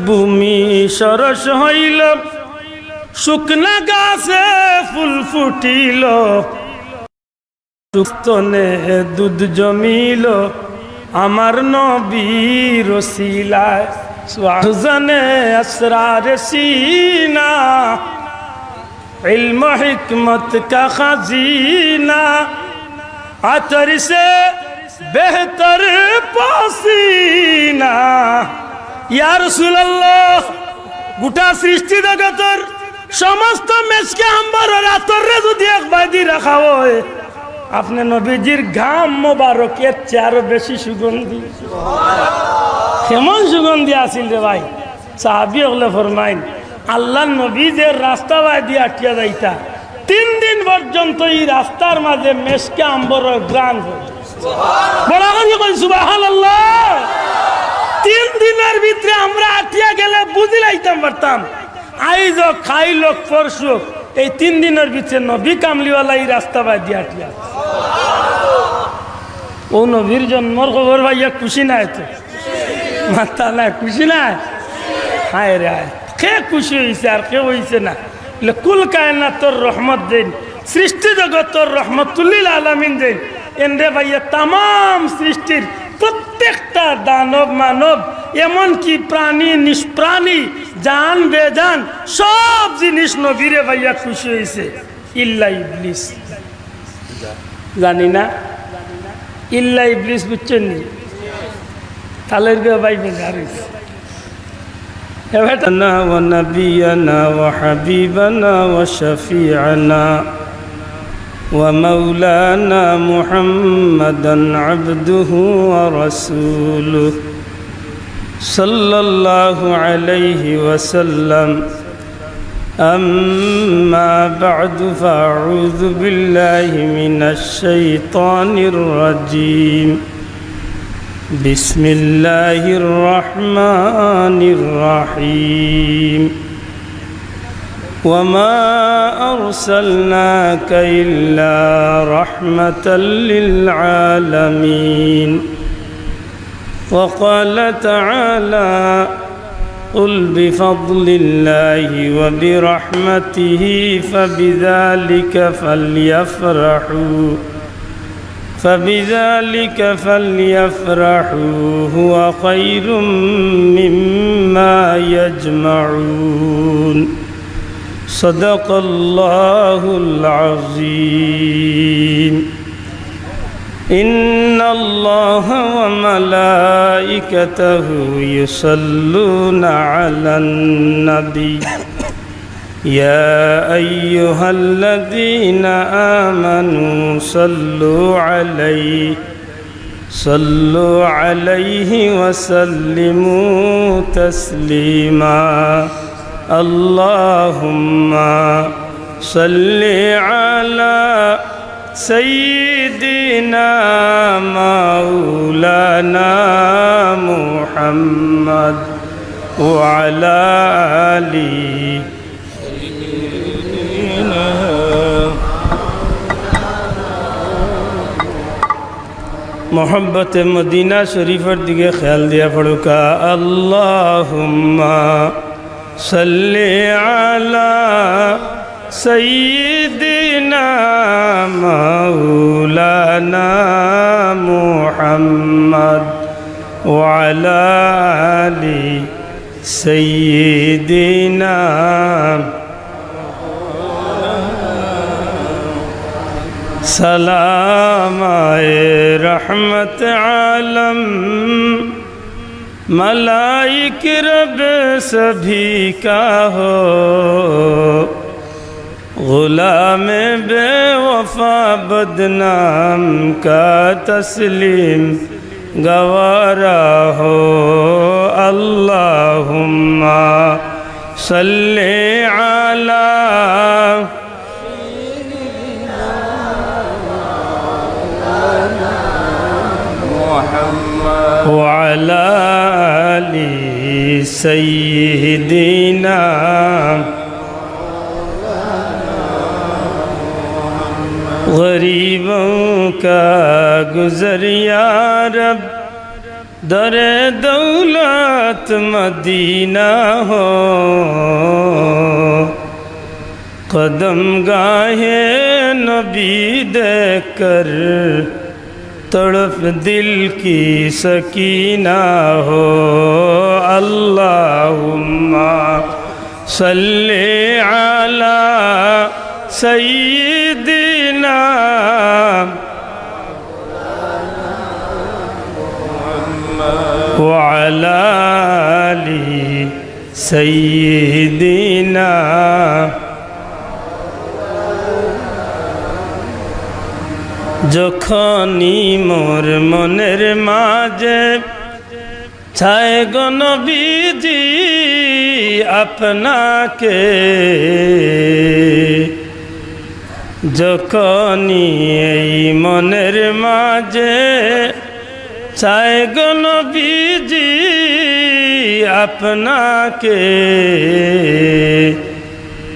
ভূমি সরস হইল, শুকনা গাছে ফুল ফুটিল, স্তনে দুধ জমিল, আমার নবীর ওসিলায় সুজানে আসরার সিনা, ইলম হিকমত কা খাজিনা, আতর সে বেহতর পাসিনা। ইয়া রাসূলুল্লাহ, গোটা সৃষ্টি জগতের সমস্ত মেশকে আম্বরের আতরে যদি একবার দি রাখা হয়, আপনি নবীজির ঘাম মোবারকের চেয়ে আরো বেশি সুগন্ধি। কেমন সুগন্ধি আসিল রে ভাই। সাহাবী হলে ফরমাইন, আল্লাহ নবী যে রাস্তা বাই দিয়ে আটিয়া যাইতা, 3 দিন পর্যন্ত এই রাস্তার মাঝে মেশকে আম্বরের গ্রান হয়। বড় করে কই সুবহানাল্লাহ। 3 দিনের ভিতরে আমরা আটিয়া গেলে বুঝি লাইতাম পারতাম, আইজ খাইল পরশু এই 3 দিনের ভিতরে নবী কামলিওয়ালা এই রাস্তা বাই দিয়ে আটিয়া। ও নবীর জন্মর খবর ভাইয়া খুশি নাই তো? মাথা নাই, খুশি নাই? হায় রে হায়, কে খুশি হয়েছে আর কে হয়েছে না? কুল কায়নাতর রহমত দেন, সৃষ্টি জগতর রহমতুল্লিল আলামিন দেন। এনরে ভাইয়া তাম সৃষ্টির প্রত্যেকটা দানব মানব, এমনকি প্রাণী নিষ্প্রাণী, জান বেজান সব জিনিস নবীরে ভাইয়া খুশি হয়েছে, ইল্লা ইবলিস। জানি না ইল্লা ইবলিস, বুঝছেন নি? তালের ভাই বেজারিস ونبينا وحبيبنا وشفيعنا ومولانا محمدا عبده ورسوله صلى الله عليه وسلم. أما بعد فأعوذ بالله من الشيطان الرجيم. بسم الله الرحمن الرحيم. وما أرسلناك إلا رحمة للعالمين. وقال تعالى قل بفضل الله وبرحمته فبذلك فليفرحوا هو خير مما يجمعون. صدق الله العظيم. إن الله وملائكته يصلون على النبي يا أيها الذين آمنوا صلوا عليه وسلموا تسليما. اللهم صل على سيدنا مولانا محمد وعلى آله मोहब्बत मदीना शरीफर दिखे ख्याल दिया पड़ो का। अल्लाहुम्मा सल्ली अला सय्यिदिना मौलाना मुहम्मद व अला आलि सय्यिदिना। सलाम आए रहमत आलम मलाइक रब सभी का हो, गुलाम बेवफा बदनाम का तस्लीम गवारा हो। अल्लाहुम्मा सल्ली अला वअला आलि सय्यिदिना। गरीबों का गुज़र या रब दरे दौलत मदीना हो, कदम गाहे नबी देखकर तड़प दिल की सकीना हो। अल्लाहुम्मा सल्ले अला सय्यिदिना व अला आलि सय्यिदिना। যখনই মোর মনের মাঝে ছায় গো নবীজি আপনাকে, যখনই এই মনের মাঝে ছায় গো নবীজি আপনাকে,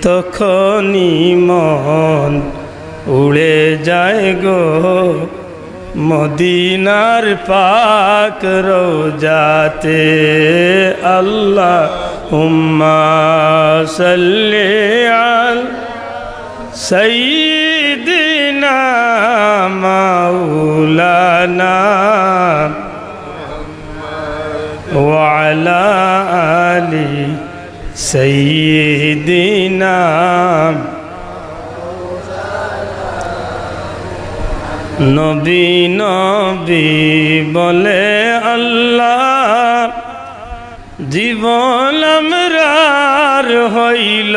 তখনই মন উড়ে যায় গো মদিনার পাক রওজাতে। আল্লাহুম্মা সাল্লি আলা সাইয়্যিদিনা মাওলানা ওয়া আলা আলি সাইয়্যিদিনা। নবী নবী বলে আল্লাহ, জীবন আমরার হইল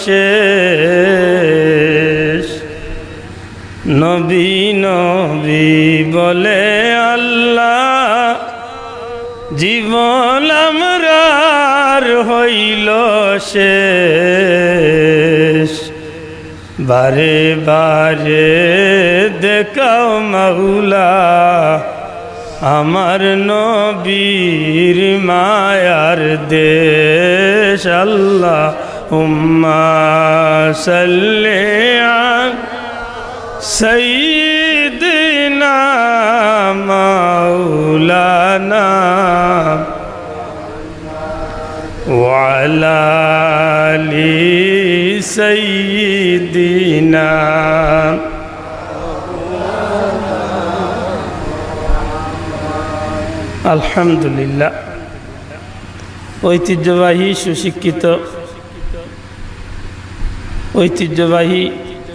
শেষ। নবী নবী বলে আল্লাহ, জীবন আমরার হইল শেষ। বারে বারে দেখাও মাওলা আমার নবীর মায়ার দেশ। আল্লাহুম্মা সাল্লি আলা সাইয়্যিদিনা মাওলানা ওয়া আলা আলি সাইয়্যিদিনা। আলহামদুলিল্লাহ, ঐতিহ্যবাহী সুশিক্ষিত ঐতিহ্যবাহী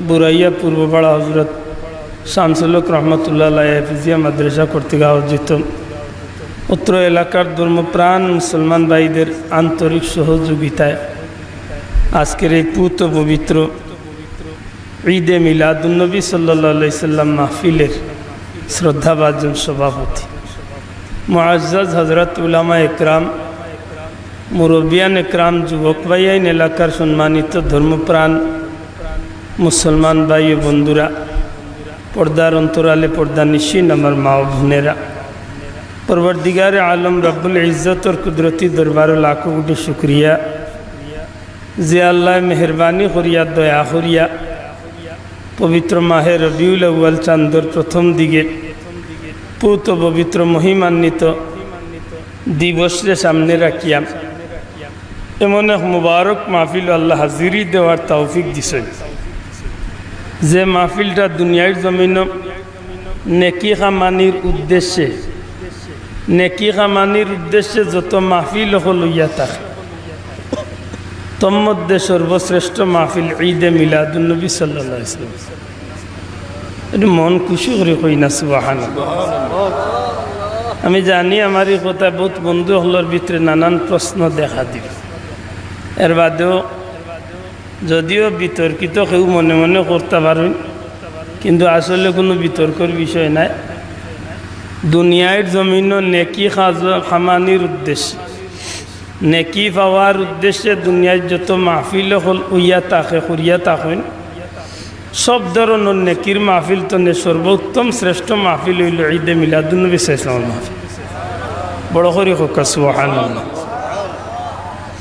বুরাইয়া পূর্বপাড়া হজরত শামসুল হক রহমতুল্লাহ আলাইহি হাফিজিয়া মাদ্রাসা কর্তৃক আয়োজিত উত্তর এলাকার ধর্মপ্রাণ মুসলমান ভাইদের আন্তরিক সহযোগিতায় আজকের এই পুত পবিত্র ঈদে মিলাদুন্নবী সাল্লাল্লাহু আলাইহি সাল্লাম মাহফিলের শ্রদ্ধাভাজন সভাপতি মুআজ্জাজ হযরত উলামা একরাম, মুরব্বিয়ান একরাম, যুবক ভাইয়াইন, এলাকার সম্মানিত ধর্মপ্রাণ মুসলমান ভাই ও বন্ধুরা, পর্দার অন্তরালে পর্দা নিশিন আমার মা ও বোনেরা, পরবর্তীগারে আলম রব্বুল ইজ্জতর কুদরতি দরবার লাখো কোটি শুক্রিয়া যে আল্লাহ মেহরবানি করিয়া দয়া করিয়া পবিত্র মাহে রবিউল আউয়াল চাঁদর প্রথম দিকে পুত পবিত্র মহিমান্বিত দিবসরে সামনে রাখিয়া এমন এক মুবারক মাহফিল আল্লাহ হাজিরি দেওয়ার তৌফিক দিছেন, যে মাহফিলটা দুনিয়ার জমিন নেকি কামানির উদ্দেশ্যে যত মাহফিল লইয়া থাকে তোর মধ্যে সর্বশ্রেষ্ঠ মাহফিল ঈদে মিলাদুন্নবী সাল্লাল্লাহু আলাইহি ওয়াসাল্লাম। এটা মন খুশি করে কই না সুবহানাল্লাহ। আমি জানি আমার এই কথা বহুত বন্ধু হলর ভিতরে নানান প্রশ্ন দেখা দিবে, এর বাদেও যদিও বিতর্কিত কেউ মনে মনে করতে পারেন, কিন্তু আসলে কোনো বিতর্কের বিষয় নাই। দুনিয়ার জমিন নেকি খামানির উদ্দেশ্যে, নেকি পাওয়ার উদ্দেশ্যে দুনিয়ার যত মাহফিল হল উইয়া তাকে করিয়া থাকেন, সব ধরনের নেকির মাহফিল তো সর্বোত্তম শ্রেষ্ঠ মাহফিল হইল ঈদে মিলাদুন্নবী সাল্লাল্লাহু আলাইহি মাহফিল। বড় করে হোক সুবহানাল্লাহ।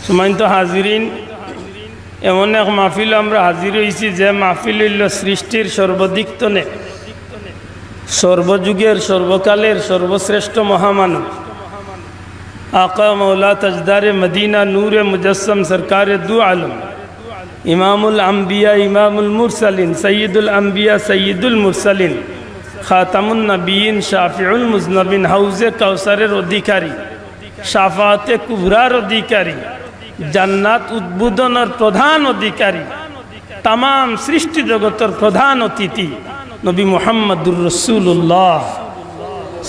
সম্মানিত হাজিরিন, এমন এক মাহফিল আমরা হাজির হয়েছি যে মাহফিল হইল সৃষ্টির সর্বাধিক তনে সর্বযুগের সর্বকালের সর্বশ্রেষ্ঠ মহামানব आका मौला तजदार मदीना नूर मुजस्सम सरकार दो आलम इमामुल अंबिया इमामुल मुरसलिन सय्यदुल अंबिया सय्यदुल मुरसलिन खातमुन नबीन शाफिउल मुज़नबिन हाउज़े कौसरेर अधिकारी शाफाते कुबरार अधिकारी জান্নাত উদ্বোধনের প্রধান অধিকারী तमाम সৃষ্টি জগতের প্রধান অতিথি নবী মুহাম্মদুর রাসূলুল্লাহ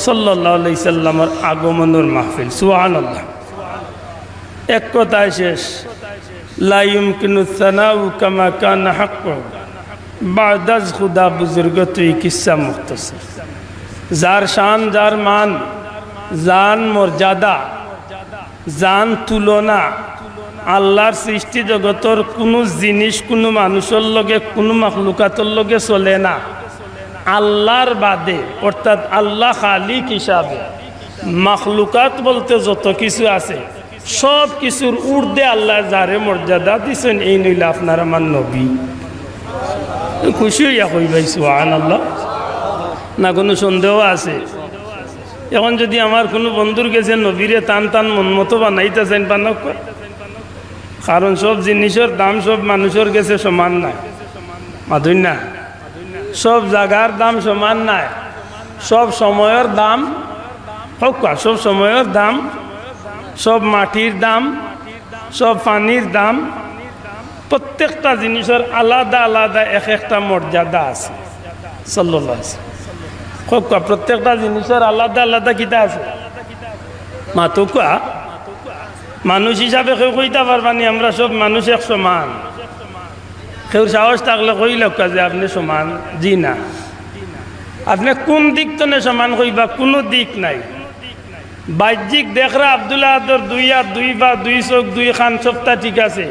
সাল্লাল্লাহু আলাইহি সাল্লামের আগমনের মাহফিল সুবহানাল্লাহ। এক কথায় শেষ, লা ইউমকিনু সানাউ কামা কানা হাক্কু বাদাজ খুদা বুজুর্গ তুই কিসসা মুখতাসর। যার শান যার মান জান মর্যাদা জান তুলনা আল্লাহর সৃষ্টি জগতের কোনো জিনিস কোনো মানুষের লগে কোনো মাখলুকাতের লগে চলে না। আল্লাহর বাদে অর্থাৎ আল্লাহ খালিক হিসাবে মাখলুকাত বলতে যত কিছু আছে সব কিছুর ঊর্ধ্বে আল্লাহ যারে মর্যাদা দিছেন এই নইলে আপনার আমার নবী। খুশি হইয়া কইবাই সুবহানাল্লাহ, না কোনো সন্দেহ আছে? এখন যদি আমার কোনো বন্ধুর গেছে নবীরে টান টান মন মতো বানাইতেছেন বানাক, কারণ সব জিনিসের দাম সব মানুষের কাছে সমান নাই, মাধুর না, সব জায়গার দাম সমান নাই, সব সময়ের দাম হোক, সব সময়ের দাম, সব মাটির দাম, সব পানির দাম, প্রত্যেকটা জিনিসের আলাদা আলাদা এক একটা মর্যাদা আছে। সাল্লাল্লাহু আলাইহি হোক, প্রত্যেকটা জিনিসের আলাদা আলাদা কিতা আছে। মাতুকা মানুষ হিসাবে কেউ কইতে পারবানি আমরা সব মানুষ এক সমান। কেউ সাহস থাকলে কইল যে আপনি সমান, জি না। আপনি কোন দিক তো সমান কইবা, কোনো দিক নাই। বাহ্যিক দেখরা আব্দুল্লাহ আদর দুই হাত দুই পা দুই চোখ দুই খান সবটা ঠিক আছে,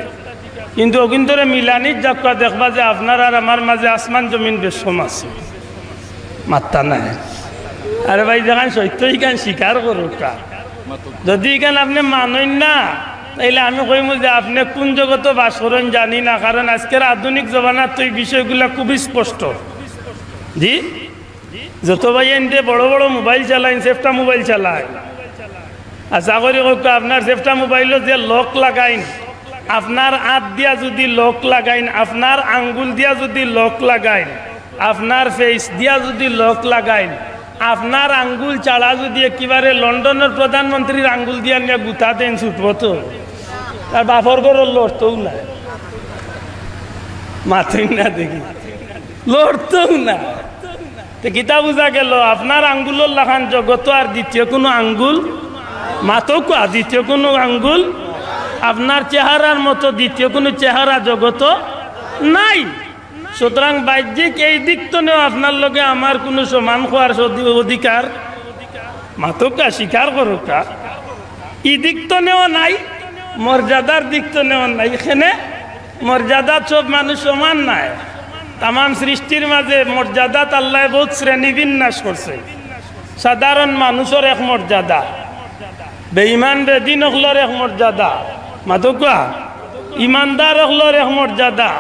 কিন্তু অগিন্তরে মিলানির যাক্কা দেখবা যে আপনার আর আমার মাঝে আসমান জমিন বেশম আছে, মাত্রা নাই। আরে ভাই যেখান সত্য এখান স্বীকার করুকা, যদি এখান আপনি মানেন না তাইলে আমি কইমু যে আপনি কোন জগত বাস করেন জানি না, কারণ আজকের আধুনিক জমানার তো এই বিষয়গুলো খুবই স্পষ্ট। জি, যত ভাই এনতে বড় বড় মোবাইল চালাইন, সেফটা মোবাইল চালায়, আশা করি আপনার সেফটা মোবাইলও যে লক লাগাইন, আপনার হাত দিয়া যদি লক লাগাইন, আপনার আঙ্গুল দিয়া যদি লক লাগাইন, আপনার ফেস দিয়া যদি লক লাগাইন, আপনার আঙ্গুল চাড়া যদি একেবারে লন্ডনের প্রধানমন্ত্রীর আঙ্গুল দিয়া নিয়ে গুতা দেন ছুটব তো তার বাপর ঘরের লড়তেও না, মাথেই না, দেখি লড়তেও না। তো কিতা বুঝা গেল আপনার আঙ্গুলের লাখান জগত আর দ্বিতীয় কোনো আঙ্গুল মাতক, দ্বিতীয় কোনো আঙ্গুল আপনার চেহারার মতো দ্বিতীয় কোনো চেহারা জগত নাই। সুতরাং বাহ্যিক এই দিক তো নেও আপনার লগে আমার কোনো সমান হওয়ার অধিকার মাতকা স্বীকার করুকা, ই দিক তো নেওয়া নাই, মর্যাদার দিক তো নেওয়া নাই। এখানে মর্যাদা সব মানুষ সমান নাই। তাম সৃষ্টির মাঝে মর্যাদাত আল্লাহ বহুত শ্রেণী বিন্যাস করছে। সাধারণ মানুষের এক মর্যাদা, বেঈমান বেদিন হকলর এক মর্যাদা, মাতকা ইমানদার হকলর এক মর্যাদা,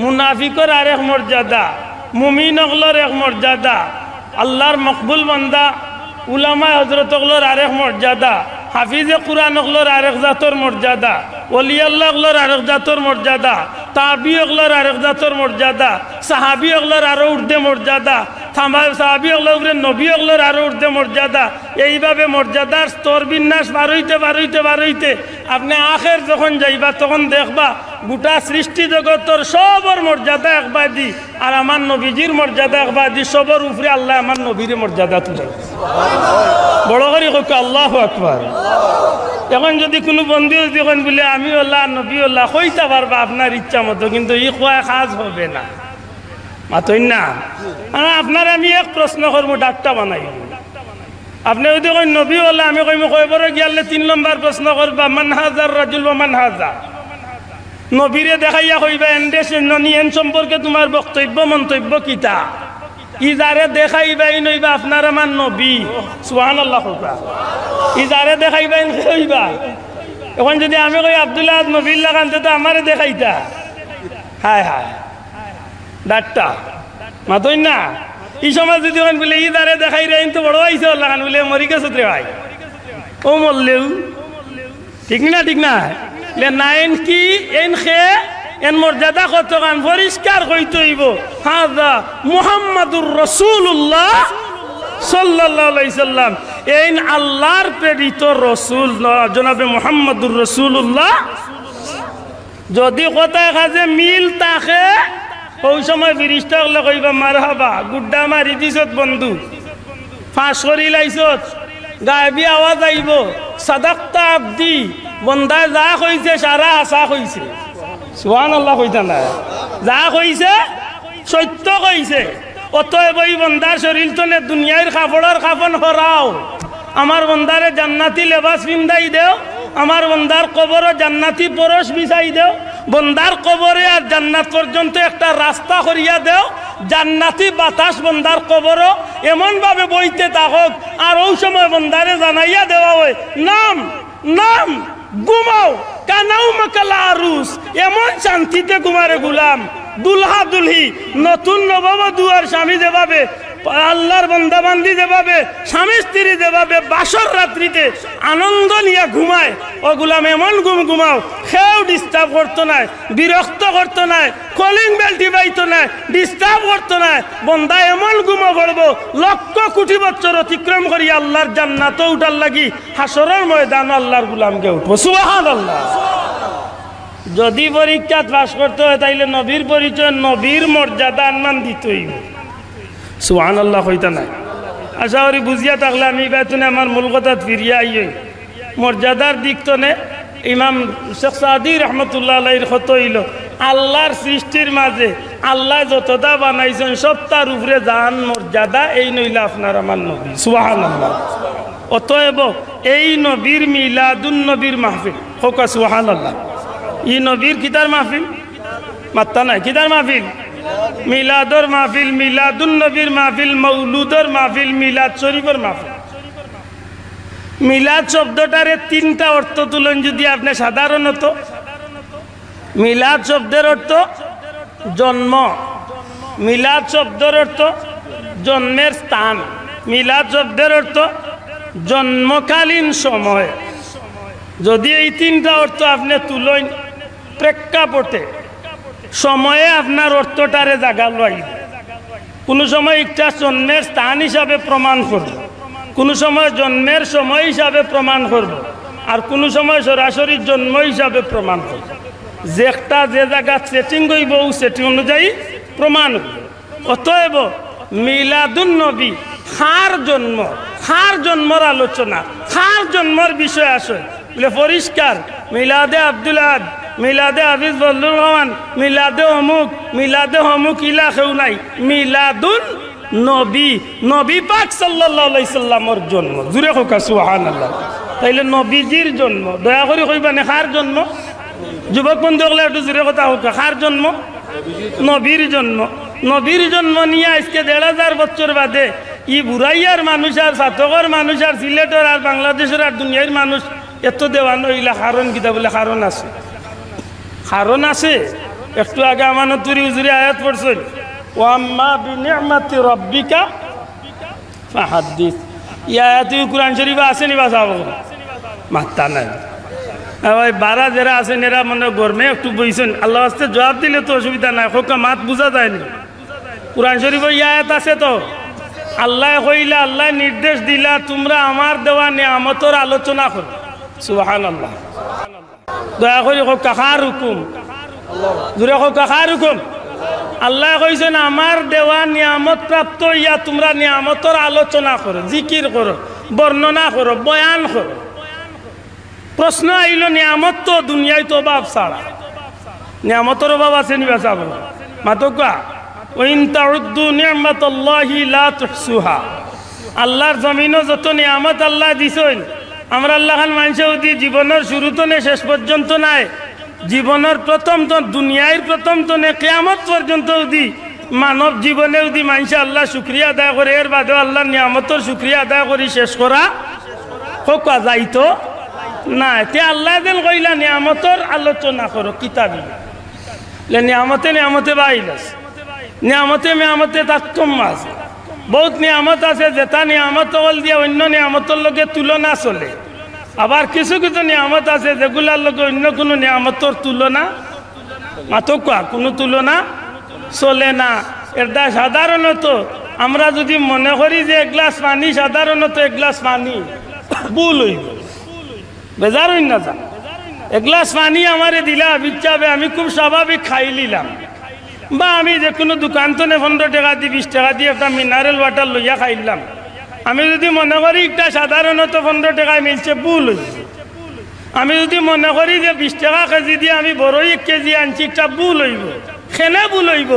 মুনাফিকর আর এক মর্যাদা, মুমিন হকলর এক মর্যাদা, আল্লাহর মকবুল বান্দা উলামা হজরত হকলর আরেক মর্যাদা, হাফিজে কুরআন হকলর আরেক জাতর মর্যাদা, ওলি আল্লাহ হকলর আরেক জাতর মর্যাদা, তাবি হকলর আরেক জাতর মর্যাদা, সাহাবি হকলর আরো ঊর্ধ্বে মর্যাদা, সাহাবি হকলর উপরে নবী হকলর আরো ঊর্ধ্বে মর্যাদা। এইভাবে মর্যাদার স্তর বিন্যাস বারইতে বারইতে বারইতে আপনি আখের যখন যাইবা তখন দেখবা গোটা সৃষ্টি জগতের সবর মর্যাদা একবাদি আর আমার নবীজির মর্যাদা একবাদি, সবর উপরে আল্লাহ আমার নবীর মর্যাদা তুলে বড় করে হোক আল্লাহু আকবার। এখন যদি কোনো বন্ধু যখন বলে আমি ওল্লাহ নবী ওল্লাহ কইতে পারবা আপনার ইচ্ছা মতো, কিন্তু ই খোয়া কাজ হবে না, মাতই না। আপনার আমি এক প্রশ্ন করবো, ডাক্তার বানাই আপনি যদি কই নবী ওল্লাহ, আমি কইম কয়বার গিয়ালে 3 নম্বর প্রশ্ন করবা মান হাজার রাজুল ওয়া মান হাজা, নবীরে দেখাইয়া কইবা এন্ডে এন সম্পর্কে তোমার বক্তব্য মন্তব্য কিতা, ই যারে দেখাইবাই নইবা আপনার আমার নবী, সুবহানাল্লাহ কইবা, ই যারে দেখাইবাই কইবা। এখন যদি আমি কই আব্দুল্লাহ নবীর লাগানতে তো আমারে দেখাইতা, হায় হায় ডাক্তার মাতই না। এই সময় যদি বলে ই যারে দেখাই রে তো বড় আইসে লাগান বলে মরি গেছে রে ভাই, ও মরলেও ঠিক না ঠিক না নাইন কি এন খে এন মর্যাদা কত গান পরিষ্কার হইতে হইব হাদা মুহাম্মাদুর রাসূলুল্লাহ সাল্লাল্লাহু আলাইহি সাল্লাম এই আল্লাহর প্রেরিত রাসূল জনাবে মুহাম্মাদুর রাসূলুল্লাহ। যদি কথায় কাজে মিল থাকে ওই সময় ফিরিস্তা হলে কইবা মারহাবা গুড্ডা মারি দিছত বন্ধু ফাঁস করি লাইছত গায়বী আওয়াজ আইব সাদাক্তা আব্দি বন্দা যা কইছে সারা আশা কইছে সুবহানাল্লাহ কইতা না যা কইছে সত্য কইছে। অতএব এই বন্দার শরীর তনে দুনিয়ার কাপড়ের কাফন হরাও আমার বন্দারে জান্নাতি লেবাস পিন্দাই দেও আমার বন্দার কবরে জান্নাতি পরশ বিছাই দেও বন্দার কবরে আর জান্নাত পর্যন্ত একটা রাস্তা করিয়া দেও জান্নাতি বাতাস বন্দার কবর এমন ভাবে বইতে থাকক আর ওই সময় বন্দারে জানাইয়া দেওয়া হয় নাম নাম ঘুমাও কানাও মাকালা আরুস এমন শান্তিতে ঘুমারে গুলাম দুলহা দুলহি নতুন নববধূ আর স্বামী যেভাবে আল্লাহর বন্দাবান্দি যেভাবে স্বামী স্ত্রী যেভাবে বাসর রাত্রিতে আনন্দ নিয়ে ঘুমায় ও গুলাম এমন ঘুমাও কেউ ডিস্টার্ব করতো না বিরক্ত করতো না কলিং বেল টিপাইতো না ডিস্টার্ব করতো না বন্দা এমন ঘুমো পড়বো লক্ষ কোটি বছর অতিক্রম করি আল্লাহর জান্নাত উঠার লাগি হাসরের ময়দান আল্লাহর গুলামকে উঠবো সুবহানাল্লাহ। যদি পরীক্ষা পাস করতে হয় তাইলে নবীর পরিচয় নবীর মর্যাদা আনমান দিতেই সুবহানাল্লাহ হইতা নাই। আশা করি বুঝিয়া থাকলে আমি বেতনে আমার মূল কথা ফিরিয়া আইয়ে মর্যাদার দিক তনে ইমাম শেখ সাদি রহমতুল্লাহ আলাইহির কত হইল আল্লাহর সৃষ্টির মাঝে আল্লাহ যতটা বানাইছেন সব তার উপরে জান মর্যাদা এই নইলে আপনার আমার নবী সুবহানাল্লাহ। অতএব এই নবীর মিলাদুন নবীর মাহফিল হোক সুবহানাল্লাহ। ই নবীর কিতার মাহফিল মাত্তা নাই কিতার মাহফিল মিলাদর মাহফিল মিলাদুন নবীর মাহফিল মৌলুদর মাহফিল মিলাদ শরীফের মাহফিল। মিলাদ শব্দটারে তিনটা অর্থ তুলেন যদি আপনি সাধারণত মিলাদ শব্দের অর্থ জন্ম মিলাদ শব্দের অর্থ জন্মের স্থান মিলাদ শব্দের অর্থ জন্মকালীন সময়। যদি এই তিনটা অর্থ আপনি তুলেন প্রেক্ষাপটে সময়ে আপনার অর্থটারে জাগা লই কোনো সময় একটা জন্মের স্থান হিসাবে প্রমাণ করব কোনো সময় জন্মের সময় হিসাবে প্রমাণ করব আর কোনো সময় সরাসরি জন্ম হিসাবে প্রমাণ করব যেটা যে জায়গা সেটিং হইব সেটিং অনুযায়ী প্রমাণ করব। অতএব মিলাদুন নবী খার জন্মর আলোচনা খার জন্মর বিষয় আসে বলে পরিষ্কার মিলাদে আব্দুল আহাদ মিলাদে হাফিজ বদলুর রহমান মিলাদে অমুক ইলা কেউ নাই মিলাদুন নবী নবী পাক সাল্লাল্লাহু আলাইহি সাল্লামর জন্ম জুরে হোক সুবহানাল্লাহ। তাইলে নবীজির জন্ম দয়া করে কইবা না কার জন্ম যুবক বন্ধু হলে একটু জুরে কথা হোক কার জন্ম নবীর জন্ম নিয়ে আজকে ১,৫০০ বছর বাদে ই বুড়াইয়ার মানুষ আর সাতকর মানুষ আর সিলেটের আর বাংলাদেশের আর দুনিয়ার মানুষ এত দেওয়ানো ইলা কারণ কিতা বলে কারণ আছে একটু আগে আমানতুরি হুজুরে আয়াত পড়ছেন ওয়াম্মা বিনিআমাতি রাব্বিকা ফাহাদ্দিস এই আয়াত কুরআন শরীফে আছে নি বাসাবো মাত্তা নাই ভাই বারা যারা আছেন এরা মনে গরমে একটু বইছেন আল্লাহ আস্তে জবাব দিলে তো অসুবিধা নাই হোক মাত বোঝা যায়নি কুরআন শরীফে এই আয়াত আছে তো আল্লাহ কইলা আল্লাহ নির্দেশ দিলা তোমরা আমার দেওয়া নিয়ামতের আলোচনা করো সুবহানাল্লাহ। দয়া করে হোক কাকার হুকুম জুড়ে হোক কাকার হুকুম আল্লাহ কইছেন আমার দেওয়া নিয়ামত প্রাপ্ত ইয়া তোমরা নিয়ামতের আলোচনা করো জিকির করো বর্ণনা করো বয়ান করো। প্রশ্ন আইল নিয়ামত তো দুনিয়ায় তো অভাব ছাড়া নিয়ামতের অভাব আছে নি বাঁচাবো মাতকা ওয়াইন তাউদ্দু নি'মাতাল্লাহি লা তুহসুহা আল্লাহর জমিনও যত নিয়ামত আল্লাহ দিছেন আমরা আল্লাহ খান মানুষেও দি জীবনের শুরুতে নে শেষ পর্যন্ত নাই জীবনের প্রথম তো দুনিয়ার প্রথম তো নে কিয়ামত পর্যন্ত দি মানব জীবনেও দি মানুষ আল্লাহ শুকরিয়া আদায় করে এর বাদেও আল্লাহর নিয়ামতের শুকরিয়া আদায় করি শেষ করা হোক যাইতো না তে আল্লাহ দিল কইলা নিয়ামতের আলোচনা করো কিতাবি নিয়ামতে বাইলাস নিয়ামতে তারতম্য আছে বহুত নিয়ামত আছে যেটা নিয়ামত হল দিয়ে অন্য নিয়ামতের লগে তুলনা চলে আবার কিছু কিছু নিয়ামত আছে যেগুলার লোক অন্য কোনো নিয়ামতর তুলনা মাতকা কোনো তুলনা চলে না। এটা সাধারণত আমরা যদি মনে করি যে এক গ্লাস পানি, সাধারণত এক গ্লাস পানি ভুল হইব, বেজার হইন না যা। এক গ্লাস পানি আমারে দিলা বিচ্ছাবে, আমি খুব স্বাভাবিক খাই নিলাম, বা আমি যে কোনো দোকান তো 15 টাকা দিয়ে 20 টাকা দিয়ে একটা মিনারেল ওয়াটার লইয়া খাইলাম, আমি যদি মনে করি একটা সাধারণত 15 টাকায় মিলছে, ভুল হইছে। আমি যদি মনে করি যে 20 টাকা কেজি দিয়ে আমি বড়ই 1 কেজি আনছি, একটা ভুল হইব। খেলে ভুল হইব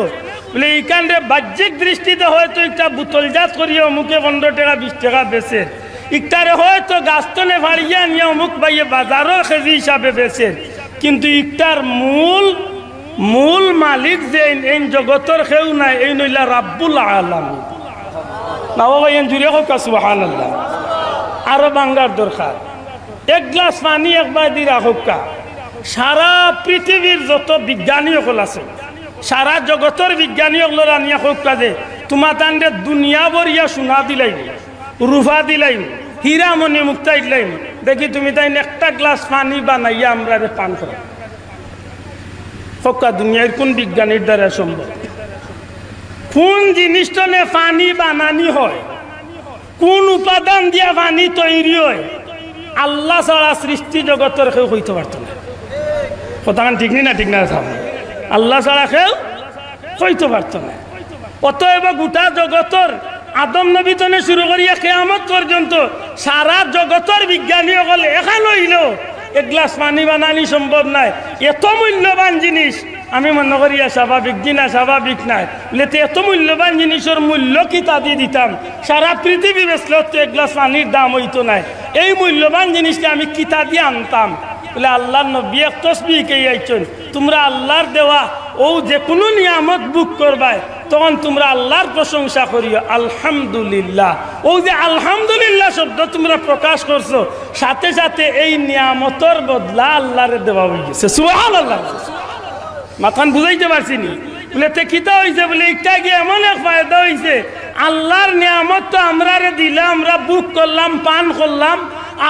বলে এইখানে বাহ্যিক দৃষ্টিতে হয়তো একটা বোতলজাত করিয়া অমুকে 15 টাকা 20 টাকা বেচে, ইকটারে হয়তো গাছতনে ফাড়িয়া নিয়ে অমুক বাইয়ে বাজারও কেজি হিসাবে বেচে, কিন্তু ইকটার মূল মালিক যে এই জগতের কেউ নাই, এই নইলা রাব্বুল আলামিন। না ভাই জুড়ে হোক সুবহানাল্লাহ। আরো বাঙ্গার দরকার, এক গ্লাস পানি একবার দি রাখা। সারা পৃথিবীর যত বিজ্ঞানী সকল আছে, সারা জগতের বিজ্ঞানী সকল আনিয়া হোক কাজে তোমার তান্ডে দুনিয়া বরিয়া সোনা দিলাই, রূপা দিলাই, হীরা মণি মুক্তা দিলাই, দেখি তুমি তাই একটা গ্লাস পানি বানাইয়া আমরা পান করা হোকা। দুনিয়ার কোন বিজ্ঞানীর দ্বারা সম্ভব? কোন জিনিসটা পানি বানানি হয়, কোন উপাদান দিয়া পানি তৈরি হয়, আল্লাহ ছাড়া সৃষ্টি জগতের কেউ হইতে পারত না। কথা ঠিক না? ঠিক না? আল্লাহ ছাড়া কেউ হইতে পারত না। অতএব গোটা জগতের আদম নবী থেকে শুরু করিয়া কিয়ামত পর্যন্ত সারা জগতের বিজ্ঞানী সকল এখানে হইলেও এক গ্লাস পানি বানানি সম্ভব নাই। এত মূল্যবান জিনিস আমি মনে করি স্বাভাবিক দিনা স্বাভাবিক নাই বলে এত মূল্যবান জিনিসের মূল্য কি তা দিয়ে দিতাম, সারা পৃথিবী বেসলে তো এক গ্লাস পানির দাম হইতো নাই। এই মূল্যবান জিনিসটা আমি কিতা দিয়ে আনতাম বলে আল্লাহর নবী এক তসবিহ কে আইছেন, তোমরা আল্লাহর দেওয়া ও যে কোনো নিয়ামত বুক করবাই তখন তোমরা আল্লাহর প্রশংসা করিও আলহামদুলিল্লাহ। ও যে আলহামদুলিল্লাহ শব্দ তোমরা প্রকাশ করছো, সাথে সাথে এই নিয়ামতের বদলা আল্লাহরে দেওয়া হয়ে গেছে। সুবহানাল্লাহ। মাথান বুঝাইতে পারছি নি? বলে তে কিতা হয়েছে বলে একটা গিয়ে এমন এক ফায়দা হয়েছে, আল্লাহর নিয়ামত তো আমরা দিলাম, আমরা বুক করলাম, পান করলাম,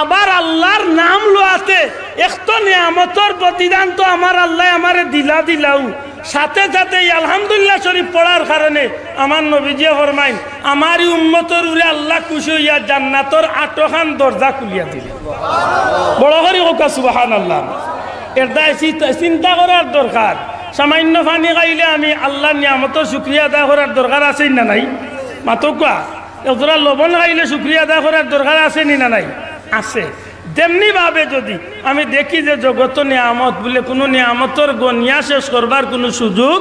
আবার আল্লাহর নাম লোয়াতে একটো নিয়ামতর প্রতিদান তো আমার আল্লাহ আমারে দিলাও। সাথে সাথে আলহামদুলিল্লাহ শরীফ পড়ার কারণে আমার নবীজি ফরমাইন আমারই উম্মতর উরে আল্লাহ খুশি হইয়া জান্নাতর 8খান দরজা খুলিয়া দিলেন। বড় করে হোক সুবহানাল্লাহ। এটা চিন্তা করার দরকার। সামান্য পানি খাইলে আমি আল্লাহর নিয়ামতের শুকরিয়া আদায় করার দরকার আছে না নাই? মাতো কোয়া এতটা লবণ খাইলে শুকরিয়া আদায় করার দরকার আছে নি না নাই? আছে। তেমনি ভাবে যদি আমি দেখি যে জগত নিয়ামত বলে কোনো নিয়ামতের গনিয়া শেষ করবার কোনো সুযোগ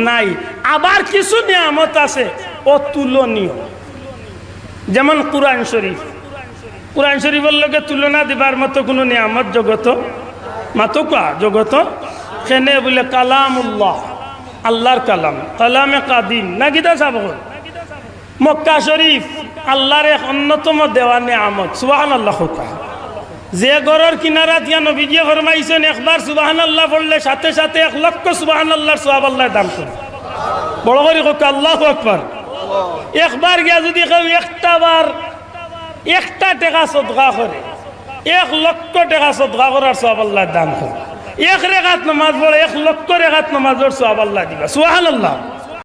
নাই, আবার কিছু নিয়ামত আছে অতুলনীয়, যেমন কুরআন শরীফ। কুরআন শরীফের লগে তুলনা দিবার মতো কোনো নিয়ামত জগত মাতকা জগত সেনে বলে কালামুল্লাহ, আল্লাহর কালাম, কালামে কাদিম না গীতা সাব। মক্কা শরীফ আল্লাহর এক অন্যতম দেওয়া নিয়ামত। সুবহানাল্লাহ। যে ঘরের কিনারা দিয়া নবীজি ফরমাইছেন একবার সুবহানাল্লাহ পড়লে সাথে সাথে 1 লক্ষ সুবহানাল্লাহর সওয়াব আল্লাহ দান করে। বড় করে হোক আল্লাহু আকবার। একবার গিয়া যদি কেউ একটা টাকা সদকা করে 1 লক্ষ টাকা সদকা করার সওয়াব আল্লাহ দান করে। 1 রাকাত নামাজ পড়ে 1 লক্ষ রাকাত নামাজের সওয়াব আল্লাহ দিবা। সুবহানাল্লাহ।